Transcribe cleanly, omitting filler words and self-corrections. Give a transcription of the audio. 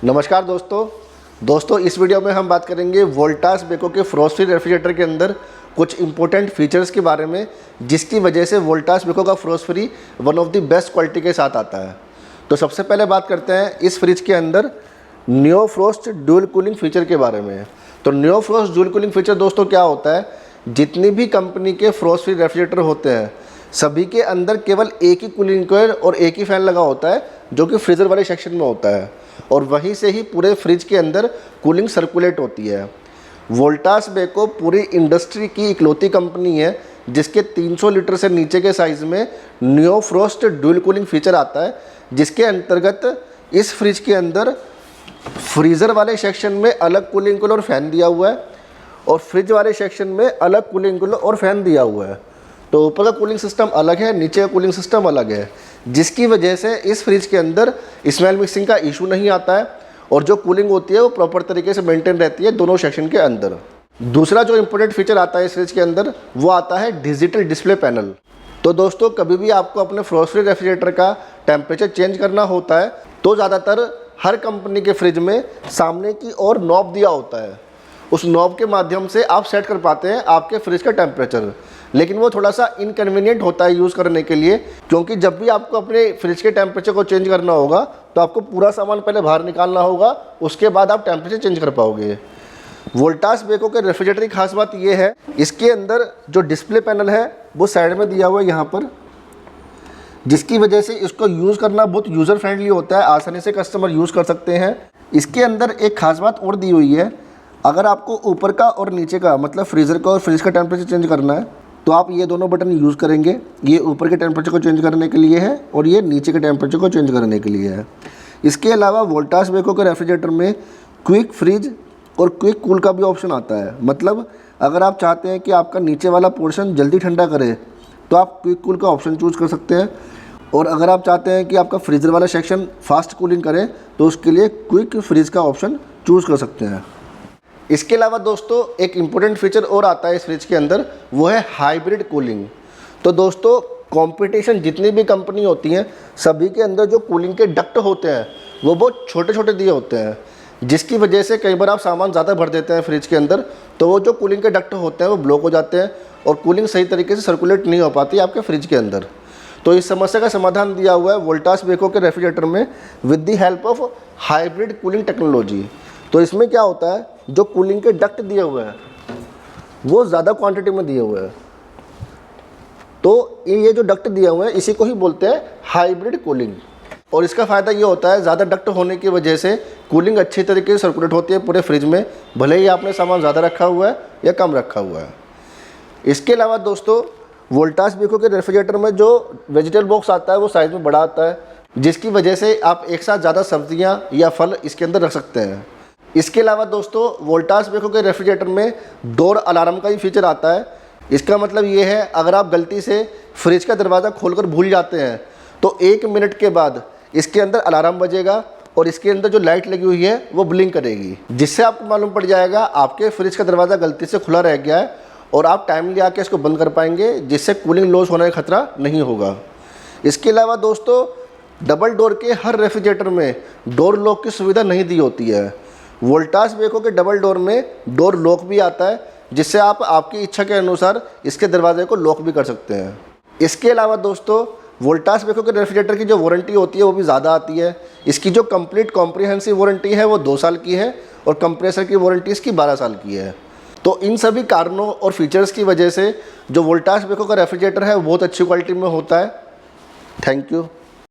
नमस्कार दोस्तों इस वीडियो में हम बात करेंगे वोल्टास बेको के फ्रोस्ट फ्री रेफ्रिजरेटर के अंदर कुछ इंपॉर्टेंट फीचर्स के बारे में, जिसकी वजह से वोल्टास बेको का frost free one of the best quality के साथ आता है। तो सबसे पहले बात करते हैं इस फ्रिज के अंदर neo frost dual cooling feature के बारे में। तो neo frost dual cooling feature दोस्तों क्या होता है, जितनी भी कंपनी के फ्रोस्ट फ्री रेफ्रिजरेटर होते हैं सभी के अंदर केवल एक ही कूलिंग कॉइल और एक ही फ़ैन लगा होता है, जो कि फ्रीज़र वाले सेक्शन में होता है, और वहीं से ही पूरे फ्रिज के अंदर कूलिंग सर्कुलेट होती है। वोल्टास बेको पूरी इंडस्ट्री की इकलौती कंपनी है जिसके 300 लीटर से नीचे के साइज़ में neo frost dual cooling feature आता है, जिसके अंतर्गत इस फ्रिज के अंदर फ्रीज़र वाले सेक्शन में अलग कूलिंग कॉइल और फ़ैन दिया हुआ है और फ्रिज वाले सेक्शन में अलग कूलिंग कॉइल और फ़ैन दिया हुआ है। तो ऊपर का कूलिंग सिस्टम अलग है, नीचे का कूलिंग सिस्टम अलग है, जिसकी वजह से इस फ्रिज के अंदर स्मेल मिक्सिंग का इशू नहीं आता है और जो कूलिंग होती है वो प्रॉपर तरीके से मेंटेन रहती है दोनों सेक्शन के अंदर। दूसरा जो इंपॉर्टेंट फीचर आता है इस फ्रिज के अंदर वो आता है डिजिटल डिस्प्ले पैनल। तो दोस्तों कभी भी आपको अपने फ्रोस्ट फ्री रेफ्रिजरेटर का टेम्परेचर चेंज करना होता है तो ज़्यादातर हर कंपनी के फ्रिज में सामने की ओर नॉब दिया होता है, उस नॉब के माध्यम से आप सेट कर पाते हैं आपके फ्रिज का टेम्परेचर। लेकिन वो थोड़ा सा इनकन्वीनियंट होता है यूज़ करने के लिए, क्योंकि जब भी आपको अपने फ्रिज के टेम्परेचर को चेंज करना होगा तो आपको पूरा सामान पहले बाहर निकालना होगा, उसके बाद आप टेम्परेचर चेंज कर पाओगे। वोल्टास बेको के रेफ्रिजरेटर की खास बात ये है, इसके अंदर जो डिस्प्ले पैनल है वो साइड में दिया हुआ है यहाँ पर, जिसकी वजह से इसको यूज़ करना बहुत यूज़र फ्रेंडली होता है, आसानी से कस्टमर यूज़ कर सकते हैं। इसके अंदर एक खास बात और दी हुई है, अगर आपको ऊपर का और नीचे का मतलब फ्रीज़र का और फ्रिज का टेम्परेचर चेंज करना है तो आप ये दोनों बटन यूज़ करेंगे। ये ऊपर के टेम्परेचर को चेंज करने के लिए है और ये नीचे के टेम्परेचर को चेंज करने के लिए है। इसके अलावा वोल्टास बेको के रेफ्रिजरेटर में क्विक फ्रीज और क्विक कूल का भी ऑप्शन आता है। मतलब अगर आप चाहते हैं कि आपका नीचे वाला पोर्शन जल्दी ठंडा करे तो आप क्विक कूल का ऑप्शन चूज़ कर सकते हैं, और अगर आप चाहते हैं कि आपका फ्रीज़र वाला सेक्शन फास्ट कूलिंग करे तो उसके लिए क्विक फ्रीज का ऑप्शन चूज़ कर सकते हैं। इसके अलावा दोस्तों एक इम्पोर्टेंट फीचर और आता है इस फ्रिज के अंदर, वो है हाइब्रिड कूलिंग। तो दोस्तों कंपटीशन जितनी भी कंपनी होती हैं सभी के अंदर जो कूलिंग के डक्ट होते हैं वो बहुत छोटे छोटे दिए होते हैं, जिसकी वजह से कई बार आप सामान ज़्यादा भर देते हैं फ्रिज के अंदर तो वो जो कूलिंग के डक्ट होते हैं वो ब्लॉक हो जाते हैं और कूलिंग सही तरीके से सर्कुलेट नहीं हो पाती आपके फ्रिज के अंदर। तो इस समस्या का समाधान दिया हुआ है वोल्टास बेको के रेफ्रिजरेटर में with the help of hybrid cooling technology. तो इसमें क्या होता है, जो कूलिंग के डक्ट दिए हुए हैं वो ज़्यादा क्वांटिटी में दिए हुए हैं, तो ये जो डक्ट दिए हुए हैं इसी को ही बोलते हैं हाइब्रिड कूलिंग। और इसका फ़ायदा ये होता है ज़्यादा डक्ट होने की वजह से कूलिंग अच्छी तरीके से सर्कुलेट होती है पूरे फ्रिज में, भले ही आपने सामान ज़्यादा रखा हुआ है या कम रखा हुआ है। इसके अलावा दोस्तों वोल्टास बेको के रेफ्रिजरेटर में जो वेजिटेबल बॉक्स आता है वो साइज़ में बड़ा आता है, जिसकी वजह से आप एक साथ ज़्यादा सब्जियाँ या फल इसके अंदर रख सकते हैं। इसके अलावा दोस्तों वोल्टास बेको के रेफ्रिजरेटर में डोर अलार्म का ही फीचर आता है। इसका मतलब ये है, अगर आप गलती से फ्रिज का दरवाज़ा खोलकर भूल जाते हैं तो 1 मिनट के बाद इसके अंदर अलार्म बजेगा और इसके अंदर जो लाइट लगी हुई है वो ब्लिंक करेगी, जिससे आपको मालूम पड़ जाएगा आपके फ्रिज का दरवाज़ा गलती से खुला रह गया है और आप टाइमली आके इसको बंद कर पाएंगे, जिससे कूलिंग लॉस होने का खतरा नहीं होगा। इसके अलावा दोस्तों डबल डोर के हर रेफ्रिजरेटर में डोर लॉक की सुविधा नहीं दी होती है। वोल्टास बेको के डबल डोर में डोर लॉक भी आता है, जिससे आप आपकी इच्छा के अनुसार इसके दरवाजे को लॉक भी कर सकते हैं। इसके अलावा दोस्तों वोल्टास बेको के रेफ्रिजरेटर की जो वारंटी होती है वो भी ज़्यादा आती है। इसकी जो कंप्लीट कॉम्प्रिहेंसिव वारंटी है वो 2 साल की है और कंप्रेसर की वारंटी इसकी 12 साल की है। तो इन सभी कारणों और फीचर्स की वजह से जो वोल्टास बेको का रेफ्रिजरेटर है वो बहुत अच्छी क्वालिटी में होता है। Thank you.